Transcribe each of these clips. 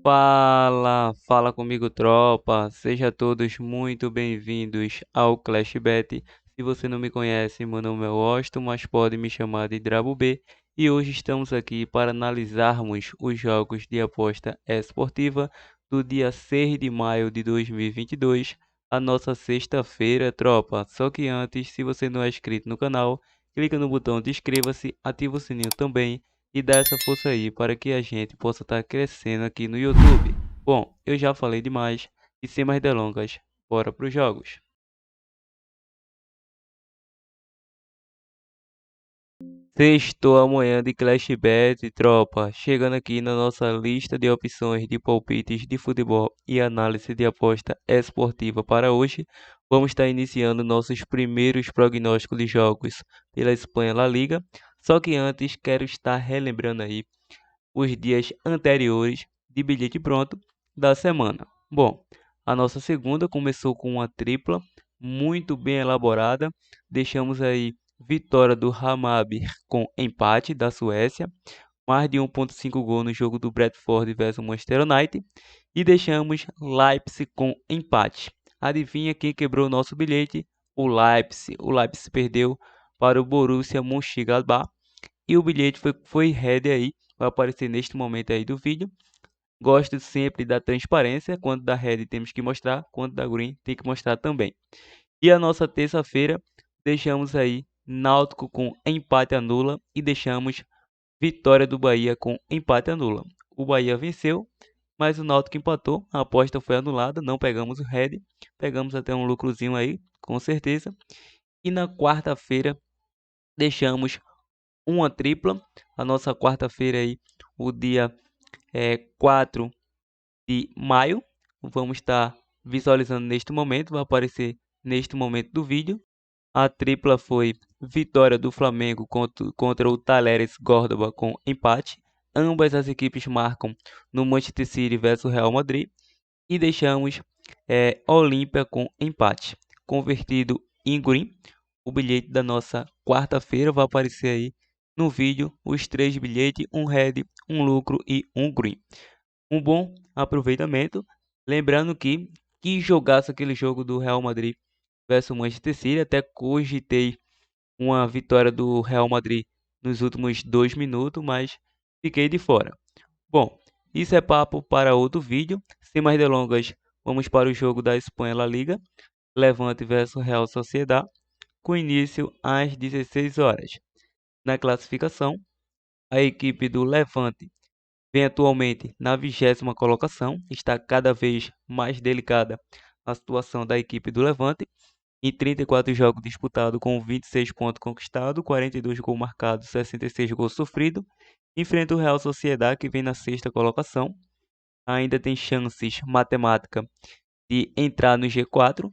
Fala comigo, tropa. Seja todos muito bem-vindos ao Clash Bet. Se você não me conhece, meu nome é Washington, mas pode me chamar de Drabo B. E hoje estamos aqui para analisarmos os jogos de aposta esportiva do dia 6 de maio de 2022, a nossa sexta-feira, tropa. Só que antes, se você não é inscrito no canal, clica no botão de inscreva-se, ativa o sininho também e dá essa força aí para que a gente possa estar crescendo aqui no YouTube. Bom, eu já falei demais e sem mais delongas, bora para os jogos. Sextou amanhã de Clash Bet, tropa, chegando aqui na nossa lista de opções de palpites de futebol e análise de aposta esportiva para hoje. Vamos estar iniciando nossos primeiros prognósticos de jogos pela Espanha La Liga. Só que antes quero estar relembrando aí os dias anteriores de bilhete pronto da semana. Bom, a nossa segunda começou com uma tripla muito bem elaborada. Deixamos aí vitória do Hammarby com empate da Suécia, mais de 1,5 gol no jogo do Brentford versus Manchester United e deixamos Leipzig com empate. Adivinha quem quebrou o nosso bilhete? O Leipzig. O Leipzig perdeu para o Borussia Mönchengladbach e o bilhete foi red aí, vai aparecer neste momento aí do vídeo. Gosto sempre da transparência, quando da red temos que mostrar, quando da green tem que mostrar também. E a nossa terça-feira, deixamos aí Náutico com empate anula e deixamos vitória do Bahia com empate anula. O Bahia venceu, mas o Náutico empatou, a aposta foi anulada, não pegamos o red, pegamos até um lucrozinho aí, com certeza. E na quarta-feira, deixamos uma tripla. A nossa quarta-feira aí, o dia 4 de maio. Vamos estar visualizando neste momento, vai aparecer neste momento do vídeo. A tripla foi vitória do Flamengo contra o Talleres Córdoba com empate. Ambas as equipes marcam no Manchester City versus Real Madrid. E deixamos Olímpia com empate. Convertido em green, o bilhete da nossa quarta-feira vai aparecer aí no vídeo os três bilhetes, um red, um lucro e um green. Um bom aproveitamento. Lembrando que jogasse aquele jogo do Real Madrid versus Manchester City, até cogitei uma vitória do Real Madrid nos últimos 2 minutos, mas fiquei de fora. Bom, isso é papo para outro vídeo. Sem mais delongas, vamos para o jogo da Espanha La Liga, Levante versus Real Sociedad, com início às 16 horas. Na classificação, a equipe do Levante vem atualmente na 20ª colocação, está cada vez mais delicada a situação da equipe do Levante. Em 34 jogos disputados com 26 pontos conquistados, 42 gols marcados, 66 gols sofridos, enfrenta o Real Sociedad que vem na 6ª colocação. Ainda tem chances matemáticas de entrar no G4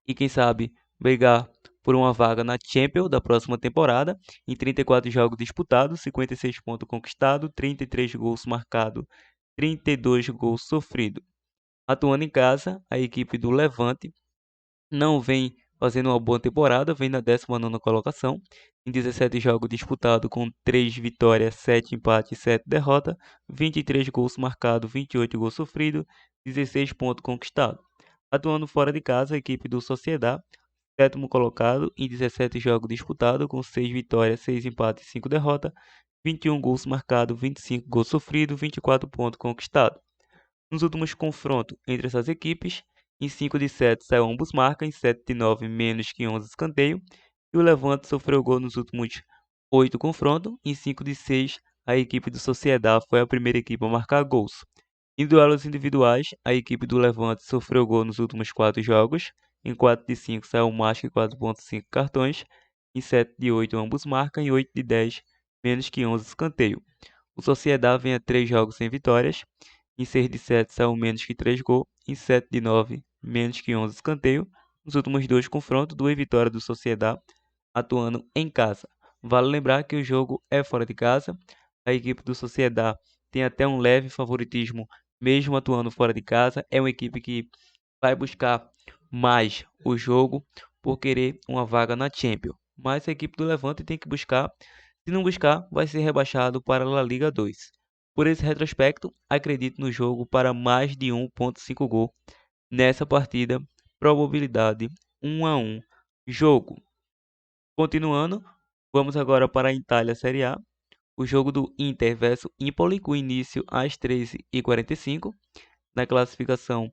e quem sabe brigar por uma vaga na Champions da próxima temporada. Em 34 jogos disputados, 56 pontos conquistados, 33 gols marcados, 32 gols sofridos. Atuando em casa, a equipe do Levante não vem fazendo uma boa temporada, vem na 19ª colocação, em 17 jogos disputados com 3 vitórias, 7 empates e 7 derrotas, 23 gols marcados, 28 gols sofridos, 16 pontos conquistados. Atuando fora de casa, a equipe do Sociedad, sétimo colocado em 17 jogos disputados com 6 vitórias, 6 empates e 5 derrotas, 21 gols marcados, 25 gols sofridos, 24 pontos conquistados. Nos últimos confrontos entre essas equipes, em 5 de 7 saiu ambos marcas, em 7 de 9 menos que 11 escanteio, e o Levante sofreu gol nos últimos 8 confrontos, em 5 de 6 a equipe do Sociedad foi a primeira equipe a marcar gols. Em duelos individuais, a equipe do Levante sofreu gol nos últimos 4 jogos, em 4 de 5 saiu mais que 4,5 cartões, em 7 de 8 ambos marcam, em 8 de 10 menos que 11 escanteio. O Sociedad vem a 3 jogos sem vitórias, em 6 de 7 saiu menos que 3 gols, em 7 de 9 menos que 11 escanteio. Nos últimos 2 confrontos, 2 vitórias do Sociedad atuando em casa. Vale lembrar que o jogo é fora de casa. A equipe do Sociedad tem até um leve favoritismo, mesmo atuando fora de casa. É uma equipe que vai buscar mais o jogo por querer uma vaga na Champions. Mas a equipe do Levante tem que buscar. Se não buscar, vai ser rebaixado para a La Liga 2. Por esse retrospecto, acredito no jogo para mais de 1,5 gol nessa partida, probabilidade 1-1. Jogo. Continuando, vamos agora para a Itália Série A. O jogo do Inter versus Empoli, com início às 13h45. Na classificação,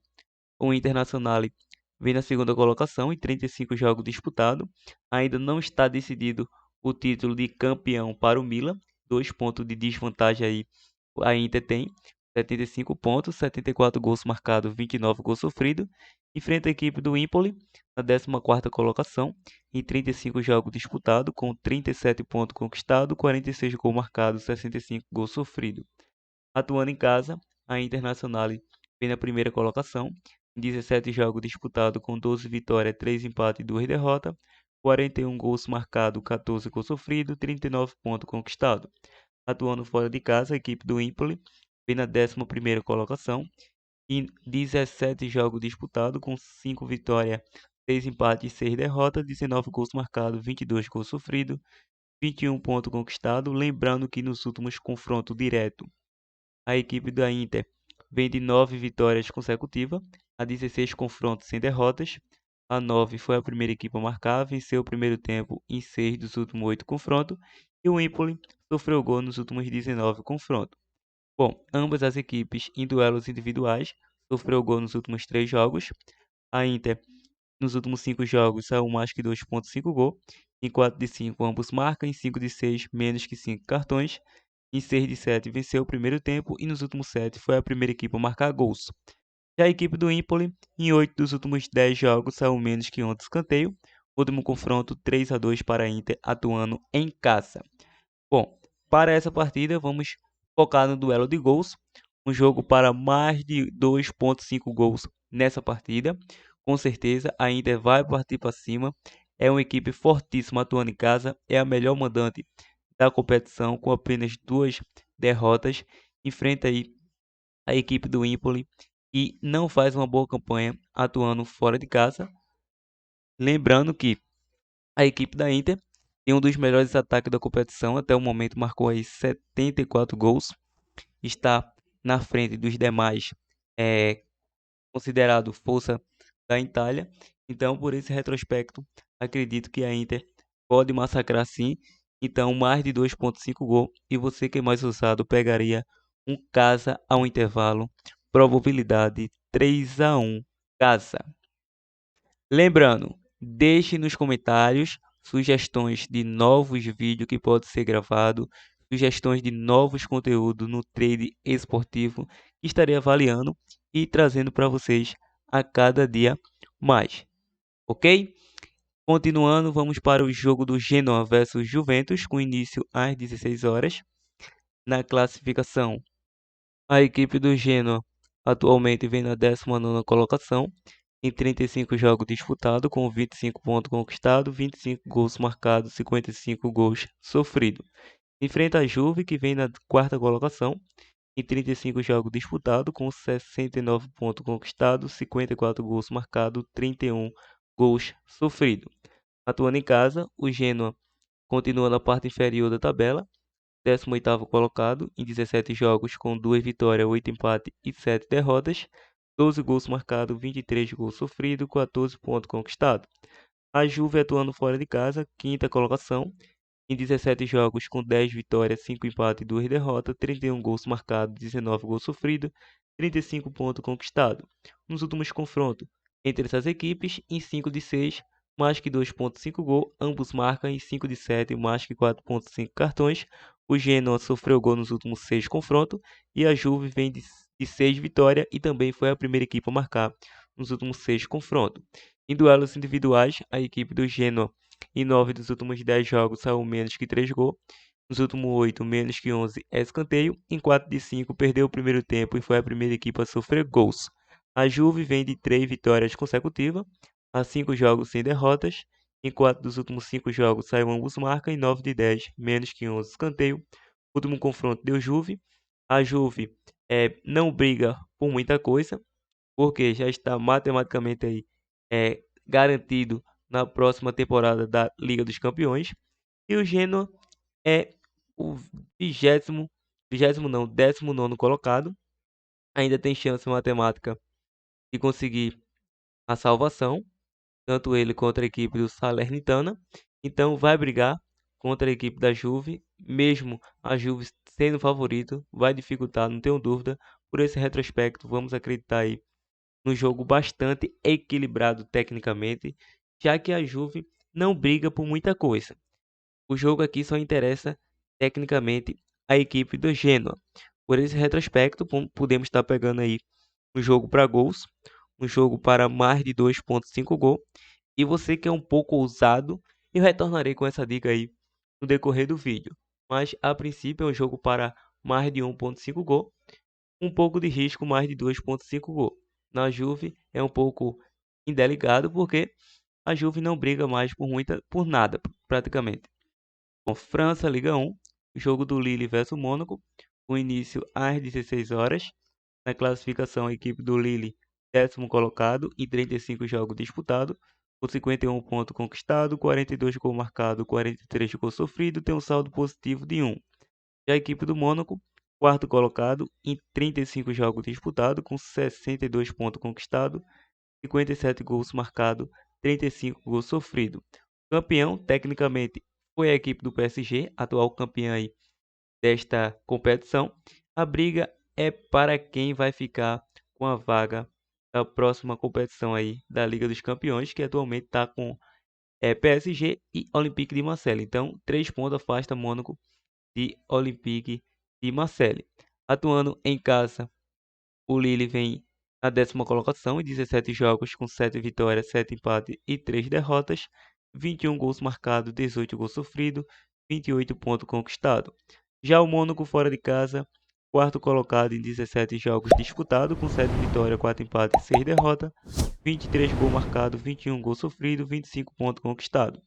o Internazionale vem na segunda colocação em 35 jogos disputados. Ainda não está decidido o título de campeão para o Milan. 2 pontos de desvantagem aí a Inter tem. 75 pontos, 74 gols marcados, 29 gols sofridos. Enfrenta a equipe do Empoli na 14ª colocação em 35 jogos disputados, com 37 pontos conquistados, 46 gols marcados, 65 gols sofridos. Atuando em casa, a Internazionale vem na primeira colocação, em 17 jogos disputados, com 12 vitórias, 3 empates e 2 derrotas, 41 gols marcados, 14 gols sofridos, 39 pontos conquistados. Atuando fora de casa, a equipe do Empoli vem na 11ª colocação, em 17 jogos disputados, com 5 vitórias, 6 empates e 6 derrotas, 19 gols marcados, 22 gols sofridos, 21 pontos conquistados. Lembrando que nos últimos confrontos diretos, a equipe da Inter vem de 9 vitórias consecutivas, a 16 confrontos sem derrotas. A 9 foi a primeira equipe a marcar, venceu o primeiro tempo em 6 dos últimos 8 confrontos, e o Empoli sofreu gol nos últimos 19 confrontos. Bom, ambas as equipes em duelos individuais sofreu gol nos últimos 3 jogos. A Inter, nos últimos 5 jogos, saiu mais que 2,5 gol. Em 4 de 5, ambos marcam. Em 5 de 6, menos que 5 cartões. Em 6 de 7, venceu o primeiro tempo. E nos últimos 7, foi a primeira equipe a marcar gols. Já a equipe do Empoli, em 8 dos últimos 10 jogos, saiu menos que 11 escanteio. Último confronto, 3-2 para a Inter, atuando em casa. Bom, para essa partida, vamos focar no duelo de gols. Um jogo para mais de 2,5 gols nessa partida. Com certeza, a Inter vai partir para cima. É uma equipe fortíssima atuando em casa. É a melhor mandante da competição, com apenas 2 derrotas. Enfrenta aí a equipe do Empoli e não faz uma boa campanha atuando fora de casa. Lembrando que a equipe da Inter tem um dos melhores ataques da competição. Até o momento marcou aí 74 gols. Está na frente dos demais, considerado força da Itália. Então, por esse retrospecto, acredito que a Inter pode massacrar sim. Então, mais de 2,5 gols. E você que é mais ousado pegaria um casa ao intervalo. Probabilidade 3-1 casa. Lembrando, deixe nos comentários sugestões de novos vídeos que podem ser gravados, sugestões de novos conteúdos no trade esportivo que estarei avaliando e trazendo para vocês a cada dia mais, ok? Continuando, vamos para o jogo do Genoa versus Juventus, com início às 16 horas. Na classificação, a equipe do Genoa atualmente vem na 19ª colocação, em 35 jogos disputados, com 25 pontos conquistados, 25 gols marcados, 55 gols sofridos. Enfrenta a Juve, que vem na 4ª colocação, em 35 jogos disputados, com 69 pontos conquistados, 54 gols marcados, 31 gols sofridos. Atuando em casa, o Genoa continua na parte inferior da tabela, 18º colocado em 17 jogos, com 2 vitórias, 8 empates e 7 derrotas, 12 gols marcados, 23 gols sofridos, 14 pontos conquistados. A Juve atuando fora de casa, 5ª colocação, em 17 jogos, com 10 vitórias, 5 empates e 2 derrotas, 31 gols marcados, 19 gols sofridos, 35 pontos conquistados. Nos últimos confrontos entre essas equipes, em 5 de 6, mais que 2,5 gol, ambos marcam. Em 5 de 7, mais que 4,5 cartões. O Genoa sofreu gol nos últimos 6 confrontos e a Juve vem de 6 vitórias e também foi a primeira equipe a marcar nos últimos 6 confrontos. Em duelos individuais, a equipe do Genoa em 9 dos últimos 10 jogos saiu menos que 3 gols. Nos últimos 8, menos que 11 é escanteio. Em 4 de 5, perdeu o primeiro tempo e foi a primeira equipe a sofrer gols. A Juve vem de 3 vitórias consecutivas, a 5 jogos sem derrotas. Em 4 dos últimos 5 jogos saiu ambos marcam. Em 9 de 10, menos que 11 escanteio. Último confronto deu Juve. A Juve não briga por muita coisa, porque já está matematicamente aí garantido na próxima temporada da Liga dos Campeões. E o Genoa é o 20º 20º não, 19º colocado, ainda tem chance matemática de conseguir a salvação, tanto ele contra a equipe do Salernitana. Então vai brigar contra a equipe da Juve, mesmo a Juve sendo favorito, vai dificultar, não tenho dúvida. Por esse retrospecto, vamos acreditar aí no jogo bastante equilibrado tecnicamente, já que a Juve não briga por muita coisa. O jogo aqui só interessa tecnicamente a equipe do Genoa. Por esse retrospecto, podemos estar pegando aí um jogo para gols, um jogo para mais de 2,5 gol. E você que é um pouco ousado, eu retornarei com essa dica aí no decorrer do vídeo. Mas a princípio é um jogo para mais de 1,5 gol, um pouco de risco mais de 2,5 gol. Na Juve é um pouco indelicado porque a Juve não briga mais por nada, praticamente. Bom, França, Liga 1, jogo do Lille versus Mônaco, o início às 16 horas. Na classificação, a equipe do Lille, 10º colocado em 35 jogos disputados, com 51 pontos conquistados, 42 gols marcados, 43 gols sofridos, tem um saldo positivo de 1. Já a equipe do Mônaco, 4º colocado em 35 jogos disputados, com 62 pontos conquistados, 57 gols marcados, 35 gols sofridos. Campeão, tecnicamente, foi a equipe do PSG, atual campeã aí desta competição. A briga é para quem vai ficar com a vaga da próxima competição aí da Liga dos Campeões, que atualmente está com PSG e Olympique de Marseille. Então, 3 pontos afasta Mônaco de Olympique de Marseille. Atuando em casa, o Lille vem na 10ª colocação em 17 jogos, com 7 vitórias, 7 empates e 3 derrotas, 21 gols marcados, 18 gols sofridos, 28 pontos conquistados. Já o Mônaco fora de casa, 4º colocado em 17 jogos disputados, com 7 vitórias, 4 empates e 6 derrotas, 23 gols marcados, 21 gols sofridos, 25 pontos conquistados.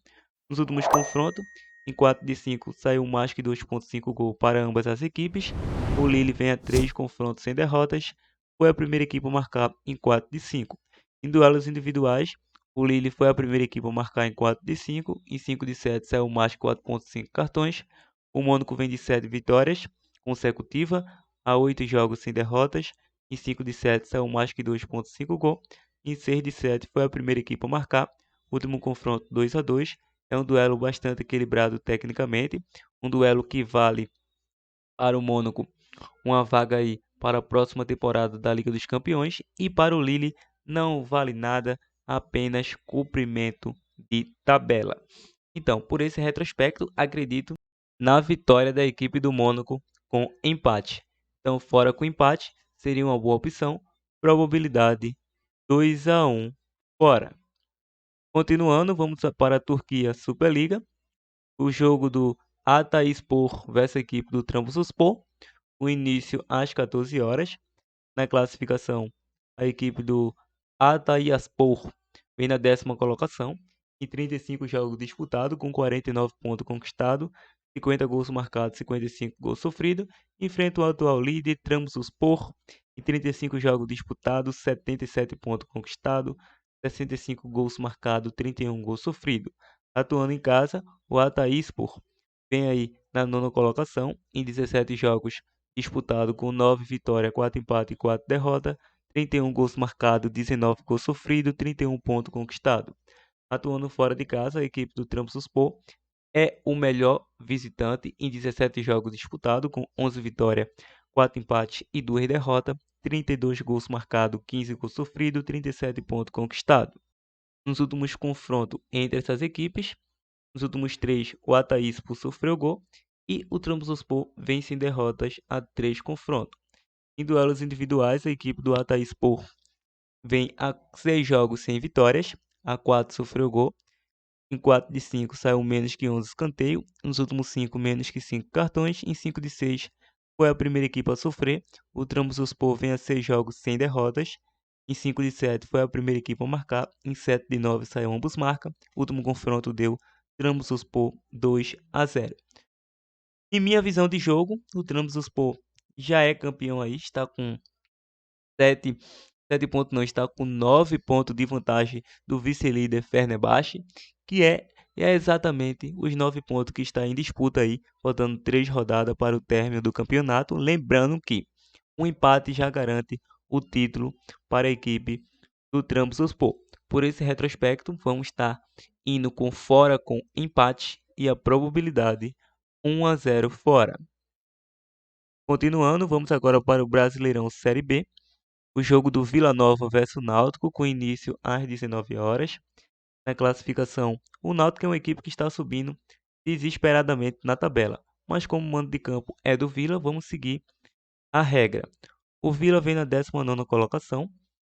Nos últimos confrontos, em 4 de 5 saiu mais que 2,5 gols para ambas as equipes. O Lille vem a 3 confrontos sem derrotas, foi a primeira equipe a marcar em 4 de 5. Em duelos individuais, o Lille foi a primeira equipe a marcar em 4 de 5, em 5 de 7 saiu mais que 4,5 cartões. O Mônaco vem de 7 vitórias consecutivas, a 8 jogos sem derrotas, em 5 de 7 saiu mais que 2,5 gol. Em 6 de 7 foi a primeira equipe a marcar, último confronto 2 a 2. É um duelo bastante equilibrado tecnicamente, um duelo que vale para o Mônaco uma vaga aí para a próxima temporada da Liga dos Campeões, e para o Lille não vale nada, apenas cumprimento de tabela. Então, por esse retrospecto, acredito na vitória da equipe do Mônaco com empate. Então, fora com empate, seria uma boa opção. Probabilidade 2 a 1, fora. Continuando, vamos para a Turquia Superliga. O jogo do Hatayspor versus a equipe do Trabzonspor. O início às 14 horas. Na classificação, a equipe do Hatayspor vem na 10ª colocação, em 35 jogos disputados, com 49 pontos conquistados, 50 gols marcados, 55 gols sofridos. Enfrenta o atual líder Trabzonspor, em 35 jogos disputados, 77 pontos conquistados, 65 gols marcados, 31 gols sofridos. Atuando em casa, o Hatayspor vem aí na 9ª colocação, em 17 jogos disputados, com 9 vitórias, 4 empates e 4 derrotas, 31 gols marcados, 19 gols sofridos, 31 pontos conquistados. Atuando fora de casa, a equipe do Trabzonspor é o melhor visitante em 17 jogos disputados, com 11 vitórias, 4 empates e 2 derrotas, 32 gols marcados, 15 gols sofridos, 37 pontos conquistados. Nos últimos confrontos entre essas equipes, nos últimos 3, o Hatayspor sofreu gol e o Trabzonspor vence em derrotas a 3 confrontos. Em duelos individuais, a equipe do Hatayspor vem a 6 jogos sem vitórias, a 4 sofreu gol. Em 4 de 5 saiu menos que 11 escanteios, nos últimos 5 menos que 5 cartões, em 5 de 6 foi a primeira equipe a sofrer. O Trabzonspor vem a 6 jogos sem derrotas, em 5 de 7 foi a primeira equipe a marcar, em 7 de 9 saiu ambos marca. O último confronto deu Trabzonspor 2 a 0. Em minha visão de jogo, o Trabzonspor já é campeão aí, está com 7 pontos, não, está com 9 pontos de vantagem do vice-líder Fenerbahçe, que é E é exatamente os 9 pontos que está em disputa aí, faltando 3 rodadas para o término do campeonato. Lembrando que um empate já garante o título para a equipe do Trabzonspor. Por esse retrospecto, vamos estar indo com fora com empate e a probabilidade 1-0 fora. Continuando, vamos agora para o Brasileirão Série B. O jogo do Vila Nova versus Náutico, com início às 19 horas. Na classificação, o Náutico é uma equipe que está subindo desesperadamente na tabela, mas como o mando de campo é do Vila, vamos seguir a regra. O Vila vem na 19ª colocação,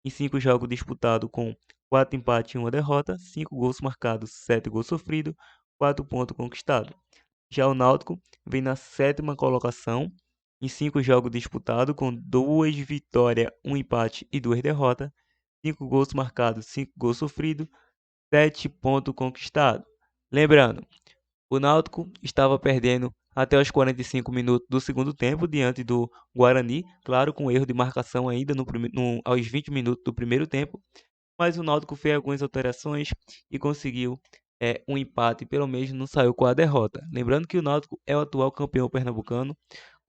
em 5 jogos disputados com 4 empates e 1 derrota, 5 gols marcados, 7 gols sofridos, 4 pontos conquistados. Já o Náutico vem na 7ª colocação, em 5 jogos disputados com 2 vitórias, 1 empate e 2 derrotas, 5 gols marcados, 5 gols sofridos, 7 pontos conquistados. Lembrando, o Náutico estava perdendo até os 45 minutos do segundo tempo diante do Guarani, claro, com erro de marcação ainda aos 20 minutos do primeiro tempo, mas o Náutico fez algumas alterações e conseguiu um empate, pelo menos não saiu com a derrota. Lembrando que o Náutico é o atual campeão pernambucano,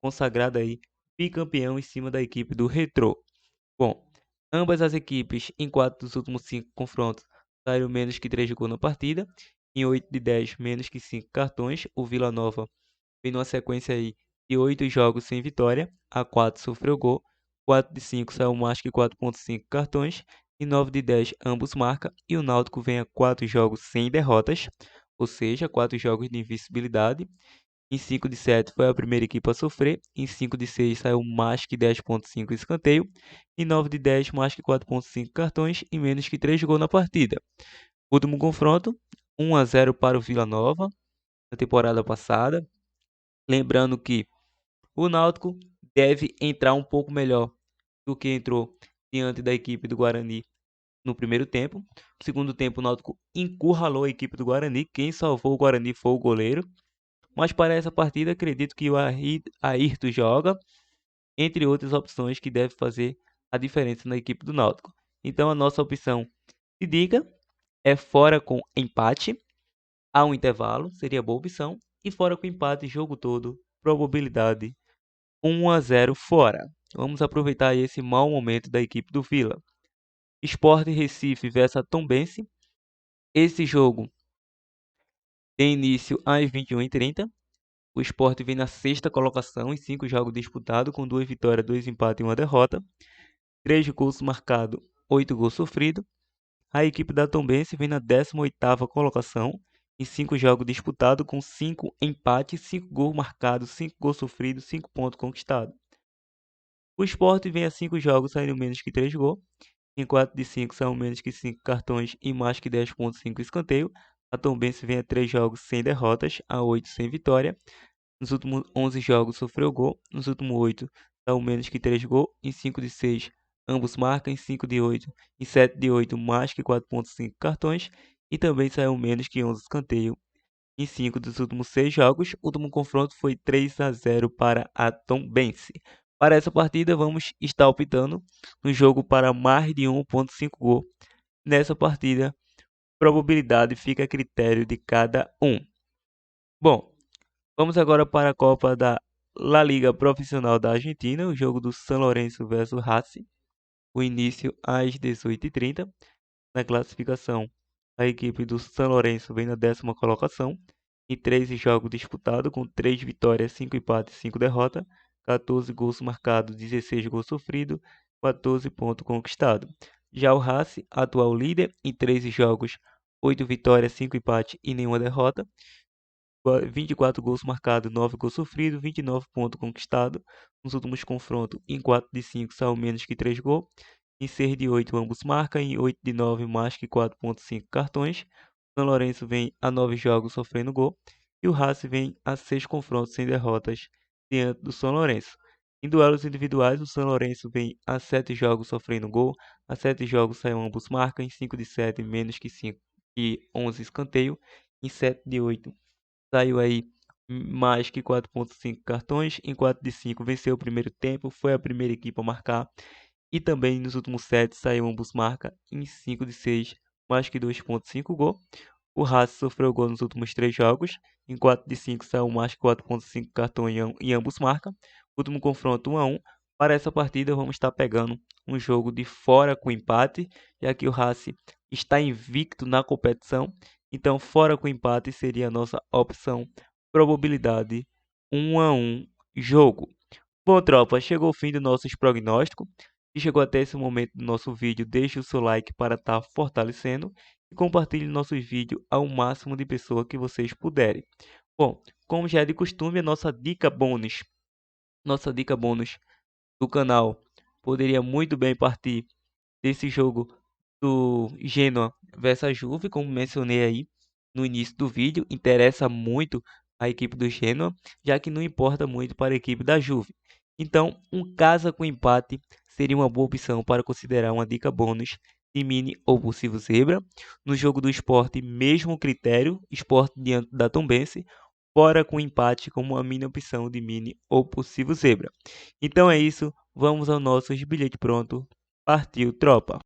consagrado aí bicampeão em cima da equipe do Retrô. Bom, ambas as equipes, em 4 dos últimos 5 confrontos, saíram menos que 3 gols na partida. Em 8 de 10, menos que 5 cartões. O Vila Nova vem numa sequência aí de 8 jogos sem vitória. A 4 sofreu gol. 4 de 5 saiu mais que 4,5 cartões. Em 9 de 10, ambos marcam. E o Náutico vem a 4 jogos sem derrotas, ou seja, 4 jogos de invencibilidade. Em 5 de 7 foi a primeira equipe a sofrer. Em 5 de 6 saiu mais que 10,5 escanteio. Em 9 de 10, mais que 4,5 cartões e menos que 3 gols na partida. Último confronto, 1-0 para o Vila Nova na temporada passada. Lembrando que o Náutico deve entrar um pouco melhor do que entrou diante da equipe do Guarani no primeiro tempo. No segundo tempo, o Náutico encurralou a equipe do Guarani. Quem salvou o Guarani foi o goleiro. Mas para essa partida, acredito que o Ayrton joga, entre outras opções que deve fazer a diferença na equipe do Náutico. Então a nossa opção de dica é fora com empate, há um intervalo, seria boa opção, e fora com empate, jogo todo, probabilidade 1-0 fora. Vamos aproveitar esse mau momento da equipe do Vila. Sport Recife versus Tombense. Esse jogo tem início às 21h30. O Sport vem na 6ª colocação em 5 jogos disputados, com 2 vitórias, 2 empates e 1 derrota. 3 gols marcados, 8 gols sofridos. A equipe da Tombense vem na 18ª colocação em 5 jogos disputados, com 5 empates, 5 gols marcados, 5 gols sofridos, 5 pontos conquistados. O Sport vem a 5 jogos saindo menos que 3 gols. Em 4 de 5 são menos que 5 cartões e mais que 10,5 escanteio. A Tombense vem a 3 jogos sem derrotas, a 8 sem vitória. Nos últimos 11 jogos sofreu gol, nos últimos 8 são menos que 3 gols, em 5 de 6 ambos marcam, em 5 de 8 e 7 de 8 mais que 4,5 cartões e também saiu menos que 11 escanteios. Em 5 dos últimos 6 jogos, o último confronto foi 3-0 para a Tombense. Para essa partida, vamos estar optando no jogo para mais de 1,5 gol. Nessa partida, probabilidade fica a critério de cada um. Bom, vamos agora para a Copa da La Liga Profissional da Argentina, o jogo do São Lourenço versus Racing. O início às 18h30. Na classificação, a equipe do São Lourenço vem na 10ª colocação, em 13 jogos disputados, com 3 vitórias, 5 empates e 5 derrotas, 14 gols marcados, 16 gols sofridos, 14 pontos conquistados. Já o Racing, atual líder, em 13 jogos, 8 vitórias, 5 empates e nenhuma derrota, 24 gols marcados, 9 gols sofridos, 29 pontos conquistados. Nos últimos confrontos, em 4 de 5 são menos que 3 gols. Em 6 de 8 ambos marcam, em 8 de 9 mais que 4,5 cartões. O São Lourenço vem a 9 jogos sofrendo gol. E o Racing vem a 6 confrontos sem derrotas diante do São Lourenço. Em duelos individuais, o São Lourenço vem a 7 jogos sofrendo gol. A 7 jogos saiu ambos marcam, em 5 de 7 menos que 5 e 11 escanteio. Em 7 de 8 saiu aí mais que 4,5 cartões. Em 4 de 5 venceu o primeiro tempo, foi a primeira equipe a marcar. E também nos últimos 7 saiu ambos marca. Em 5 de 6 mais que 2,5 gol. O Racing sofreu gol nos últimos 3 jogos. Em 4 de 5 saiu mais 4,5 cartão e ambos marcam. Último confronto 1-1. Para essa partida vamos estar pegando um jogo de fora com empate, já que o Racing está invicto na competição. Então fora com empate seria a nossa opção. Probabilidade 1-1 jogo. Bom, tropa, chegou o fim do nosso prognóstico. Se chegou até esse momento do nosso vídeo, deixe o seu like para estar fortalecendo e compartilhe nosso vídeo ao máximo de pessoas que vocês puderem. Bom, como já é de costume, a nossa dica bônus do canal poderia muito bem partir desse jogo do Genoa versus Juve, como mencionei aí no início do vídeo. Interessa muito a equipe do Genoa, já que não importa muito para a equipe da Juve. Então, um casa com empate seria uma boa opção para considerar uma dica bônus de mini ou possível zebra. No jogo do Sport, mesmo critério, Sport diante da Tombense, fora com empate como uma mini opção de mini ou possível zebra. Então é isso, vamos ao nosso bilhete pronto. Partiu, tropa!